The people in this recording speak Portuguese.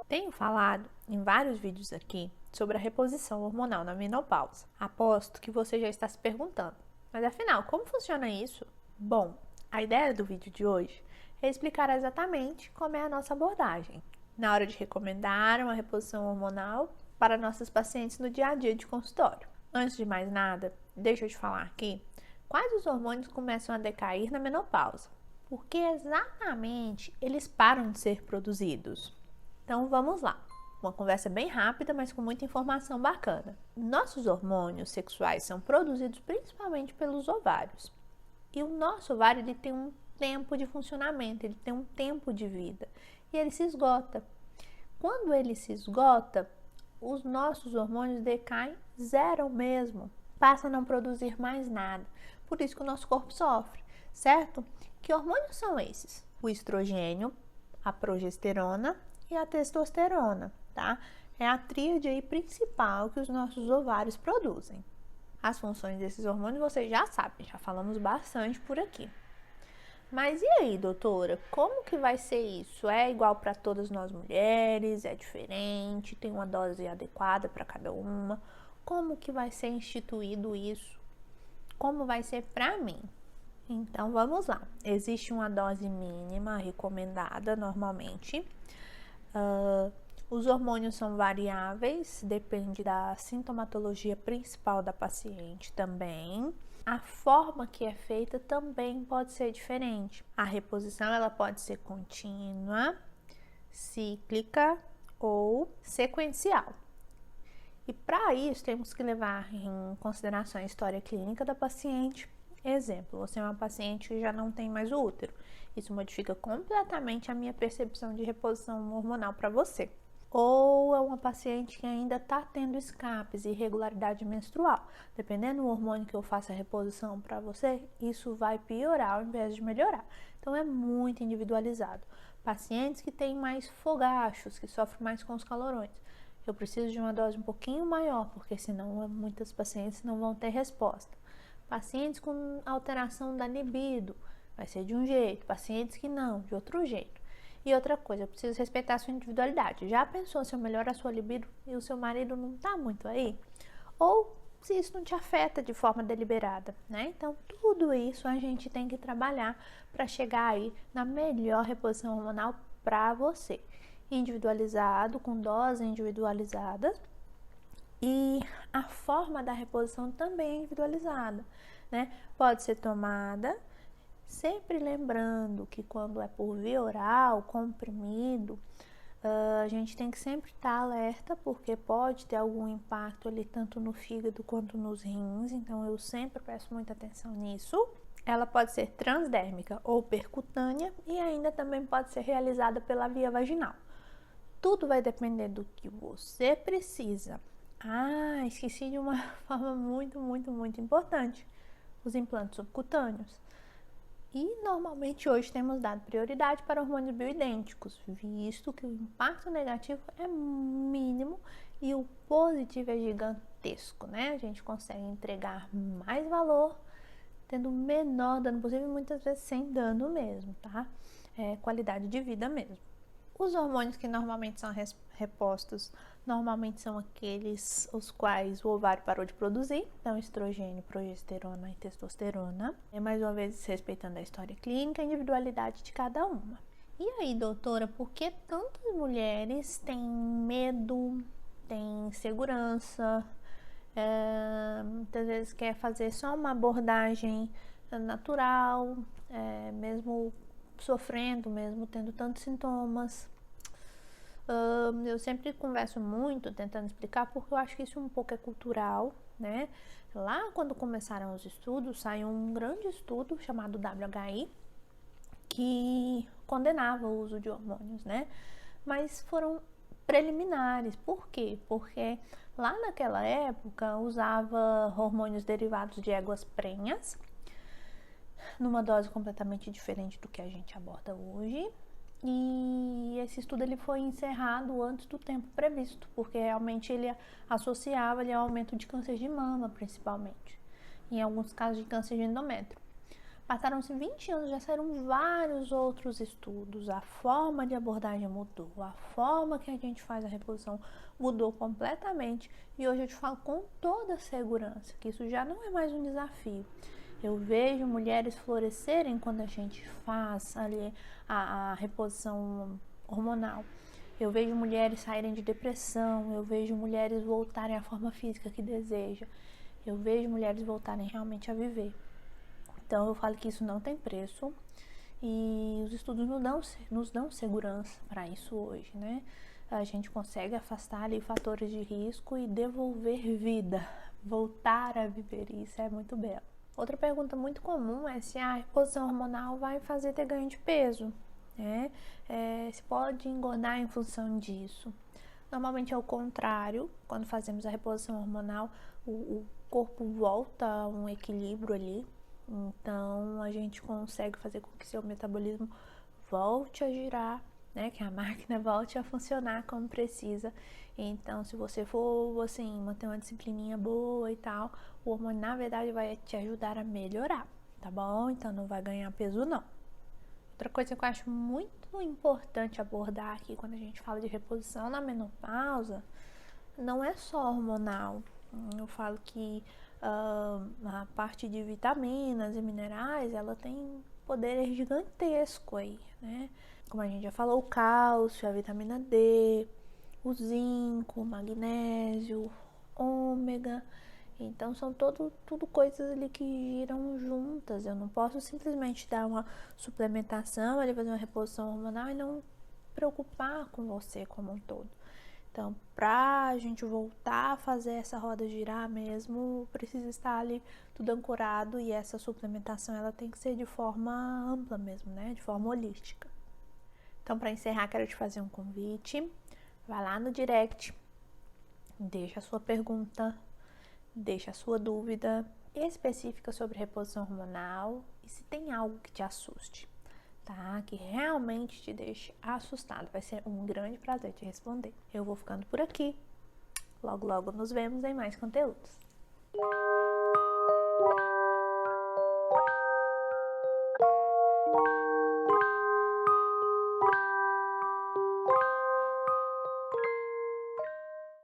Tenho falado em vários vídeos aqui sobre a reposição hormonal na menopausa. Aposto que você já está se perguntando, mas afinal, como funciona isso? Bom, a ideia do vídeo de hoje é explicar exatamente como é a nossa abordagem na hora de recomendar uma reposição hormonal para nossas pacientes no dia a dia de consultório. Antes de mais nada, deixa eu te falar aqui quais os hormônios começam a decair na menopausa, porque exatamente eles param de ser produzidos. Então vamos lá, uma conversa bem rápida, mas com muita informação bacana. Nossos hormônios sexuais são produzidos principalmente pelos ovários. E o nosso ovário ele tem um tempo de funcionamento, ele tem um tempo de vida e ele se esgota. Quando ele se esgota, os nossos hormônios decaem, zeram mesmo, passam a não produzir mais nada. Por isso que o nosso corpo sofre, certo? Que hormônios são esses? O estrogênio, a progesterona e a testosterona, tá? É a tríade aí principal que os nossos ovários produzem. As funções desses hormônios vocês já sabem, já falamos bastante por aqui. Mas e aí, doutora, como que vai ser isso? É igual para todas nós mulheres? É diferente? Tem uma dose adequada para cada uma? Como que vai ser instituído isso? Como vai ser para mim? Então, vamos lá. Existe uma dose mínima recomendada normalmente. Os hormônios são variáveis, depende da sintomatologia principal da paciente também. A forma que é feita também pode ser diferente. A reposição ela pode ser contínua, cíclica ou sequencial. E para isso temos que levar em consideração a história clínica da paciente. Exemplo, você é uma paciente que já não tem mais o útero. Isso modifica completamente a minha percepção de reposição hormonal para você. Ou é uma paciente que ainda está tendo escapes e irregularidade menstrual. Dependendo do hormônio que eu faça a reposição para você, isso vai piorar ao invés de melhorar. Então é muito individualizado. Pacientes que têm mais fogachos, que sofrem mais com os calorões. Eu preciso de uma dose um pouquinho maior, porque senão muitas pacientes não vão ter resposta. Pacientes com alteração da libido, vai ser de um jeito. Pacientes que não, de outro jeito. E outra coisa, eu preciso respeitar a sua individualidade. Já pensou se eu melhoro a sua libido e o seu marido não tá muito aí? Ou se isso não te afeta de forma deliberada, né? Então, tudo isso a gente tem que trabalhar para chegar aí na melhor reposição hormonal para você. Individualizado, com dose individualizada. E a forma da reposição também é individualizada, né? Pode ser tomada, sempre lembrando que quando é por via oral, comprimido, a gente tem que sempre estar alerta, porque pode ter algum impacto ali tanto no fígado quanto nos rins, então eu sempre presto muita atenção nisso. Ela pode ser transdérmica ou percutânea e ainda também pode ser realizada pela via vaginal. Tudo vai depender do que você precisa. Esqueci de uma forma muito importante. Os implantes subcutâneos. E normalmente hoje temos dado prioridade para hormônios bioidênticos, visto que o impacto negativo é mínimo e o positivo é gigantesco, né? A gente consegue entregar mais valor, tendo o menor dano possível, muitas vezes sem dano mesmo, tá? É qualidade de vida mesmo. Os hormônios que normalmente são repostos, normalmente são aqueles os quais o ovário parou de produzir, então estrogênio, progesterona e testosterona. É mais uma vez respeitando a história clínica e a individualidade de cada uma. E aí, doutora, por que tantas mulheres têm medo, têm insegurança, muitas vezes quer fazer só uma abordagem natural, mesmo sofrendo, mesmo tendo tantos sintomas? Eu sempre converso muito tentando explicar, porque eu acho que isso um pouco é cultural, né? Lá quando começaram os estudos, saiu um grande estudo chamado WHI, que condenava o uso de hormônios, né? Mas foram preliminares. Por quê? Porque lá naquela época usava hormônios derivados de éguas prenhas, numa dose completamente diferente do que a gente aborda hoje. E esse estudo ele foi encerrado antes do tempo previsto, porque realmente ele associava ao aumento de câncer de mama, principalmente, em alguns casos de câncer de endométrio. Passaram-se 20 anos, já saíram vários outros estudos, a forma de abordagem mudou, a forma que a gente faz a reposição mudou completamente e hoje eu te falo com toda segurança que isso já não é mais um desafio. Eu vejo mulheres florescerem quando a gente faz ali a reposição hormonal. Eu vejo mulheres saírem de depressão, eu vejo mulheres voltarem à forma física que deseja, eu vejo mulheres voltarem realmente a viver. Então eu falo que isso não tem preço e os estudos nos dão segurança para isso hoje, né? A gente consegue afastar ali fatores de risco e devolver vida, voltar a viver, isso é muito belo. Outra pergunta muito comum é se a reposição hormonal vai fazer ter ganho de peso, né? Se pode engordar em função disso. Normalmente é o contrário, quando fazemos a reposição hormonal, o corpo volta a um equilíbrio ali, então a gente consegue fazer com que seu metabolismo volte a girar, né, que a máquina volte a funcionar como precisa. Então, se você for, assim, manter uma disciplininha boa e tal, o hormônio, na verdade, vai te ajudar a melhorar, tá bom? Então, não vai ganhar peso, não. Outra coisa que eu acho muito importante abordar aqui quando a gente fala de reposição na menopausa, não é só hormonal. Eu falo que a parte de vitaminas e minerais, ela tem poder gigantesco aí, né? Como a gente já falou, o cálcio, a vitamina D, o zinco, o magnésio, ômega. Então são tudo coisas ali que giram juntas. Eu não posso simplesmente dar uma suplementação, ali fazer uma reposição hormonal e não preocupar com você como um todo. Então, pra gente voltar a fazer essa roda girar mesmo, precisa estar ali tudo ancorado e essa suplementação ela tem que ser de forma ampla mesmo, né? De forma holística. Então, para encerrar, quero te fazer um convite. Vai lá no direct, deixa a sua pergunta, deixa a sua dúvida específica sobre reposição hormonal e se tem algo que te assuste, tá? Que realmente te deixe assustado. Vai ser um grande prazer te responder. Eu vou ficando por aqui. Logo, logo nos vemos em mais conteúdos.